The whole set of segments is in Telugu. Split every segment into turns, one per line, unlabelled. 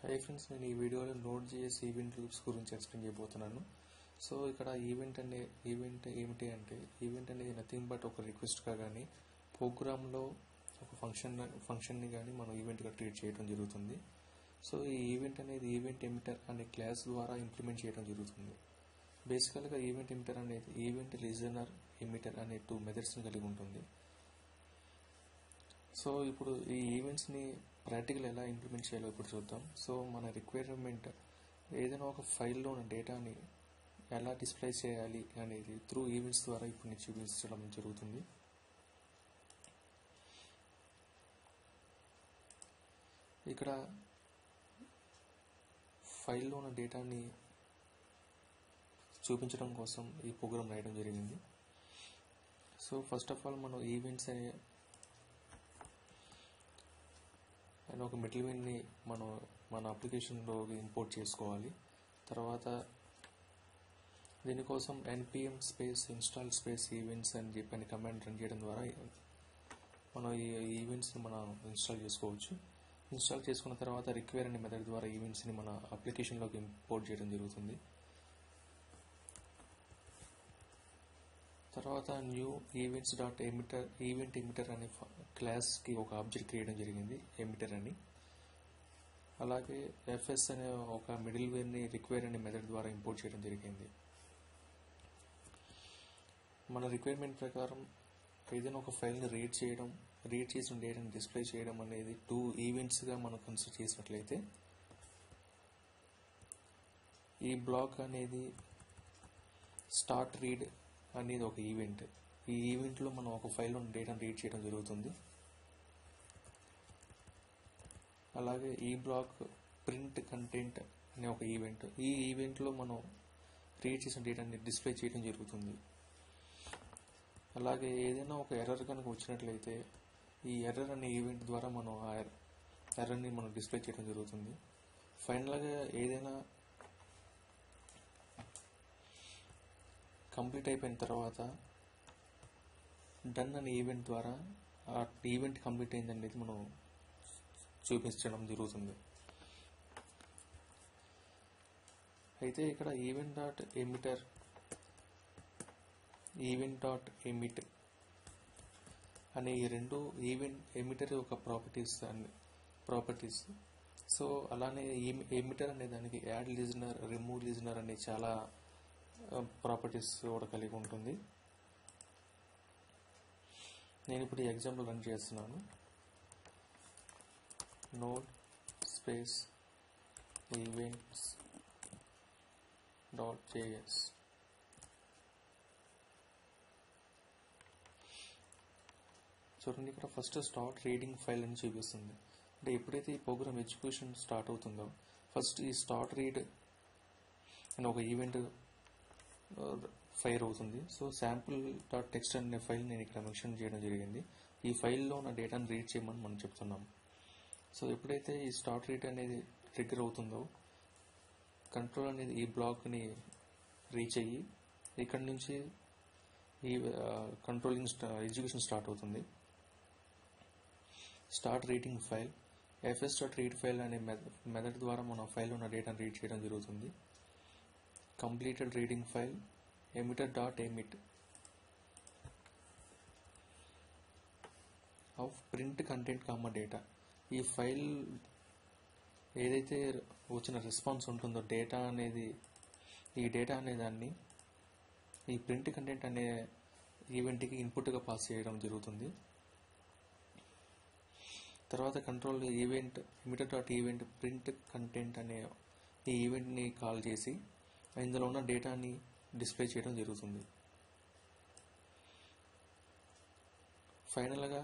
హై ఫ్రెండ్స్, నేను ఈ వీడియోలో Node.js ఈవెంట్ లూప్స్ గురించి ఎక్స్ప్లెయిన్ చేయబోతున్నాను. సో ఇక్కడ ఈవెంట్ ఏమిటి అంటే, ఈవెంట్ అనేది నథింగ్ బట్ ఒక రిక్వెస్ట్గా కానీ ప్రోగ్రామ్లో ఒక ఫంక్షన్ని కానీ మనం ఈవెంట్గా ట్రీట్ చేయడం జరుగుతుంది. సో ఈ ఈవెంట్ అనేది ఈవెంట్ ఎమిటర్ అనే క్లాస్ ద్వారా ఇంప్లిమెంట్ చేయడం జరుగుతుంది. బేసికల్గా ఈవెంట్ ఎమిటర్ అనేది ఈవెంట్ లిజనర్ ఎమిటర్ అనే 2 మెథడ్స్ని కలిగి ఉంటుంది. సో ఇప్పుడు ఈ ఈవెంట్స్ని ప్రాక్టికల్ ఎలా ఇంప్లిమెంట్ చేయాలో ఇప్పుడు చూద్దాం. సో మన రిక్వైర్మెంట్ ఏదైనా ఒక ఫైల్లో ఉన్న డేటాని ఎలా డిస్ప్లే చేయాలి అనేది త్రూ ఈవెంట్స్ ద్వారా ఇప్పుడు నేను చూపించడం జరుగుతుంది. ఇక్కడ ఫైల్లో ఉన్న డేటాని చూపించడం కోసం ఈ ప్రోగ్రామ్ రాయడం జరిగింది. సో ఫస్ట్ ఆఫ్ ఆల్ మనం ఈవెంట్స్ అనే ఒక మిడిల్వేర్ని మన అప్లికేషన్లో ఇంపోర్ట్ చేసుకోవాలి. తర్వాత దీనికోసం npm space install space events అని చెప్పని కమాండ్ రన్ చేయడం ద్వారా మనం ఈ ఈవెంట్స్ని మనం ఇన్స్టాల్ చేసుకోవచ్చు. ఇన్స్టాల్ చేసుకున్న తర్వాత రిక్వైర్ అనే మెథడ్ ద్వారా ఈవెంట్స్ని మన అప్లికేషన్లోకి ఇంపోర్ట్ చేయడం జరుగుతుంది. తర్వాత new events dot emitter event emitter అనే క్లాస్కి ఒక ఆబ్జెక్ట్ క్రియేట్ జరిగింది, ఎమిటర్ అని. అలాగే ఎఫ్ఎస్ అనే ఒక మిడిల్వేర్ని రిక్వైర్ అనే మెథడ్ ద్వారా ఇంపోర్ట్ చేయడం జరిగింది. మన రిక్వైర్మెంట్ ప్రకారం ఏదైనా ఒక ఫైల్ని రీడ్ చేసిన డేటాని డిస్ప్లే చేయడం అనేది 2 ఈవెంట్స్గా మనం కన్సిడర్ చేసినట్లయితే ఈ బ్లాక్ అనేది స్టార్ట్ రీడ్ అనేది ఒక ఈవెంట్. ఈ ఈవెంట్లో మనం ఒక ఫైల్లో డేటాను రీడ్ చేయడం జరుగుతుంది. అలాగే ఈ బ్లాక్ ప్రింట్ కంటెంట్ అనే ఒక ఈవెంట్. ఈ ఈవెంట్లో మనం రీడ్ చేసిన డేటాని డిస్ప్లే చేయడం జరుగుతుంది. అలాగే ఏదైనా ఒక ఎర్రర్ కనుక వచ్చినట్లయితే ఈ ఎర్రర్ అనే ఈవెంట్ ద్వారా మనం ఆ ఎర్రర్ని మనం డిస్ప్లే చేయడం జరుగుతుంది. ఫైనల్గా ఏదైనా కంప్లీట్ అయిపోయిన తర్వాత డన్ అనే ఈవెంట్ ద్వారా ఆ ఈవెంట్ కంప్లీట్ అయిందనేది మనం చూపించడం జరుగుతుంది. అయితే ఇక్కడ ఈవెంట్ డాట్ ఎమిట్ అనే ఈ 2 ఈవెంట్ ఎమిటర్ ఒక ప్రాపర్టీస్. సో అలానే ఎమిటర్ అనే దానికి యాడ్ లిజనర్, రిమూవ్ లిజనర్ అనే చాలా ప్రాపర్టీస్ కూడా కలిగి ఉంటుంది. నేను ఇప్పుడు ఈ ఎగ్జాంపుల్ రన్ చేస్తున్నాను. Node space events .js. చూడండి, ఇక్కడ ఫస్ట్ స్టార్ట్ రీడింగ్ ఫైల్ అని చూపిస్తుంది. అంటే ఎప్పుడైతే ఈ ప్రోగ్రామ్ ఎగ్జిక్యూషన్ స్టార్ట్ అవుతుందో ఫస్ట్ ఈ స్టార్ట్ రీడ్ అని ఒక ఈవెంట్ ఫైర్ అవుతుంది. సో శాంపుల్ డాట్ టెక్స్ట్ అనే ఫైల్ నేను ఇక్కడ మెన్షన్ చేయడం జరిగింది. ఈ ఫైల్లో ఉన్న డేటాను రీడ్ చేయమని మనం చెప్తున్నాం. సో ఎప్పుడైతే ఈ స్టార్ట్ రీడ్ అనేది ట్రిగ్గర్ అవుతుందో కంట్రోల్ అనేది ఈ బ్లాక్ని రీచ్ అయ్యి ఇక్కడ నుంచి ఈ కంట్రోలింగ్ ఎగ్జిక్యూషన్ స్టార్ట్ అవుతుంది. Start reading file FS dot read file అనే మెథడ్ ద్వారా మన ఫైల్లో ఉన్న డేటాను రీడ్ చేయడం జరుగుతుంది. Completed reading file emitter dot emit of print content comma data. ఈ ఫైల్ ఏదైతే వచ్చిన రెస్పాన్స్ ఉంటుందో ఈ డేటా అనే దాన్ని ఈ ప్రింట్ కంటెంట్ అనే ఈవెంట్కి ఇన్పుట్గా పాస్ చేయడం జరుగుతుంది. తర్వాత control event emitter dot event print content అనే ఈ ఈవెంట్ని కాల్ చేసి ఇందులో ఉన్న డేటాని డిస్ప్లే చేయడం జరుగుతుంది. ఫైనల్గా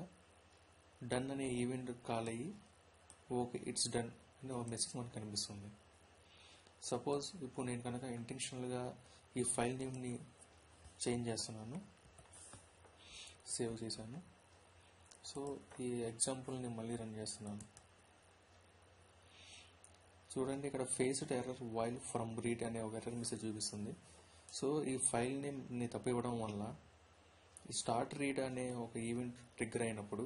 డన్ అనే ఈవెంట్ కాల్ అయ్యి ఓకే ఇట్స్ డన్ అనే ఒక మెసేజ్ మనకు కనిపిస్తుంది. సపోజ్ ఇప్పుడు నేను కనుక ఇంటెన్షనల్గా ఈ ఫైల్ నేమ్ని చేంజ్ చేస్తున్నాను, సేవ్ చేశాను. సో ఈ ఎగ్జాంపుల్ని మళ్ళీ రన్ చేస్తున్నాను. చూడండి, ఇక్కడ faced error while from read అనే ఒక ఎర్రర్ మెసేజ్ చూపిస్తుంది. సో ఈ ఫైల్ నేమ్ని తప్పివ్వడం వల్ల ఈ స్టార్ట్ రీడ్ అనే ఒక ఈవెంట్ ట్రిగ్గర్ అయినప్పుడు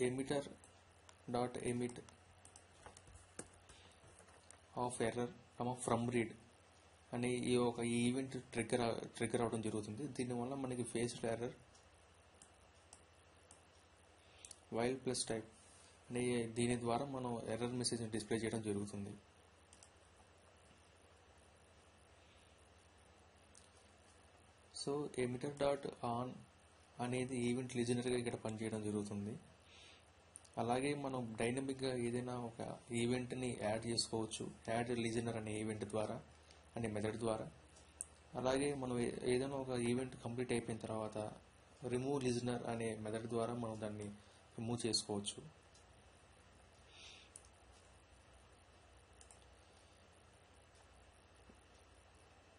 emitter dot emit of error from read అనే ఈ ఈవెంట్ ట్రిగ్గర్ అవడం జరుగుతుంది. దీనివల్ల మనకి faced error while plus type అనే దీని ద్వారా మనం ఎర్రర్ మెసేజ్ డిస్ప్లే చేయడం జరుగుతుంది. సో ఎమిటర్ డాట్ ఆన్ అనేది ఈవెంట్ లిజనర్గా ఇక్కడ పనిచేయడం జరుగుతుంది. అలాగే మనం డైనమిక్గా ఏదైనా ఒక ఈవెంట్ని యాడ్ చేసుకోవచ్చు యాడ్ లిజనర్ అనే ఈవెంట్ ద్వారా అనే మెథడ్ ద్వారా. అలాగే మనం ఏదైనా ఒక ఈవెంట్ కంప్లీట్ అయిపోయిన తర్వాత రిమూవ్ లిజనర్ అనే మెథడ్ ద్వారా మనం దాన్ని రిమూవ్ చేసుకోవచ్చు.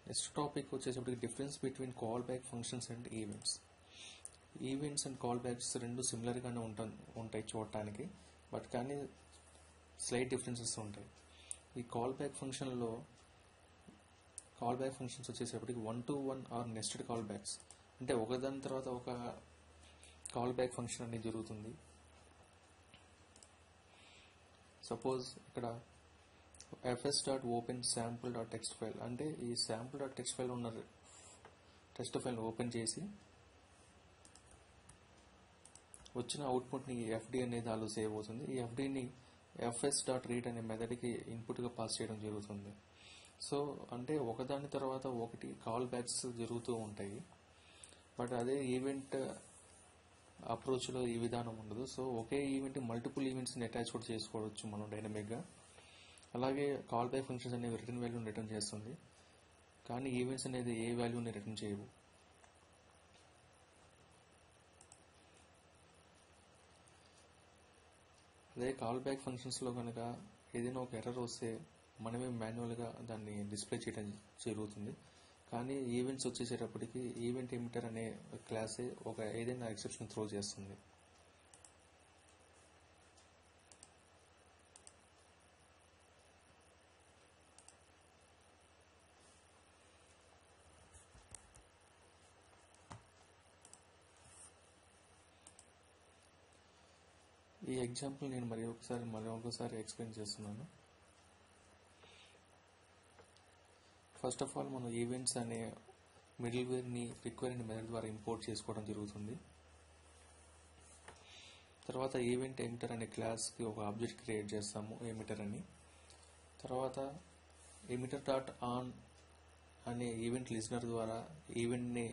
నెక్స్ట్ టాపిక్ వచ్చేసరికి difference between call back functions and events. Events and call backs రెండు సిమిలర్గానే ఉంటాయి చూడటానికి, బట్ కానీ స్లైట్ డిఫరెన్సెస్ ఉంటాయి. ఈ కాల్ బ్యాక్ ఫంక్షన్స్ వచ్చేసరికి 1-to-1 are nested call backs, అంటే ఒకదాని తర్వాత ఒక కాల్ బ్యాక్ ఫంక్షన్ అనేది జరుగుతుంది. సపోజ్ ఇక్కడ fs.open sample.txt ఫైల్ అంటే ఈ sample.txt ఫైల్ ఉన్న టెక్స్ట్ ఫైల్ ఓపెన్ చేసి వచ్చిన అవుట్పుట్ని fd అనే దానిలో సేవ్ అవుతుంది. ఈ fdని fs.read అనే మెథడ్కి ఇన్పుట్గా పాస్ చేయడం జరుగుతుంది. సో అంటే ఒకదాని తర్వాత ఒకటి కాల్ బ్యాక్స్ జరుగుతూ ఉంటాయి, బట్ అదే ఈవెంట్ అప్రోచ్లో ఈ విధానం ఉండదు. సో ఒకే ఈవెంట్ మల్టిపుల్ ఈవెంట్స్ని అటాచ్ కూడా చేసుకోవచ్చు మనం డైనమిక్గా. అలాగే కాల్ బ్యాక్ ఫంక్షన్స్ అనేవి రిటర్న్ వాల్యూని రిటర్న్ చేస్తుంది, కానీ ఈవెంట్స్ అనేది ఏ వాల్యూని రిటర్న్ చేయవు. అదే కాల్ బ్యాక్ ఫంక్షన్స్లో కనుక ఏదైనా ఒక ఎర్రర్ వస్తే మనమే మాన్యువల్గా దాన్ని డిస్ప్లే చేయడం జరుగుతుంది. కానీ ఈవెంట్స్ వచ్చేసేటప్పటికి ఈవెంట్ ఎమిటర్ అనే క్లాసే ఒక ఏదైనా ఎక్సెప్షన్ త్రో చేస్తుంది. ఈ ఎగ్జాంపుల్ నేను మరి ఒకసారి ఎక్స్ప్లెయిన్ చేస్తున్నాను. ఫస్ట్ ఆఫ్ ఆల్ మనం ఈవెంట్స్ అనే మిడిల్వేర్ని రిక్వైర్ అనే మెథడ్ ద్వారా ఇంపోర్ట్ చేసుకోవడం జరుగుతుంది. తర్వాత ఈవెంట్ ఎమిటర్ అనే క్లాస్కి ఒక ఆబ్జెక్ట్ క్రియేట్ చేస్తాము ఎమిటర్ అని. తర్వాత ఎమిటర్ డాట్ ఆన్ అనే ఈవెంట్ లిజనర్ ద్వారా ఈవెంట్ని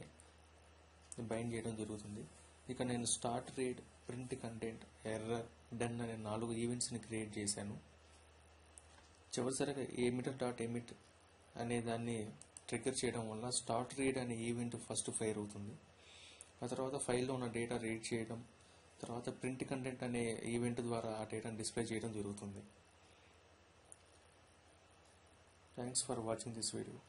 బైండ్ చేయడం జరుగుతుంది. ఇక నేను start read, print content, error, done అనే 4 ఈవెంట్స్ని క్రియేట్ చేశాను. చివరిసరిగా ఎమిటర్ డాట్ ఎమిట్ అనే దాన్ని ట్రిగ్గర్ చేయడం వల్ల స్టార్ట్ రీడ్ అనే ఈవెంట్ ఫస్ట్ ఫైర్ అవుతుంది. ఆ తర్వాత ఫైల్లో ఉన్న డేటా రీడ్ చేయడం, తర్వాత ప్రింట్ కంటెంట్ అనే ఈవెంట్ ద్వారా ఆ డేటాను డిస్ప్లే చేయడం జరుగుతుంది. Thanks for watching this video.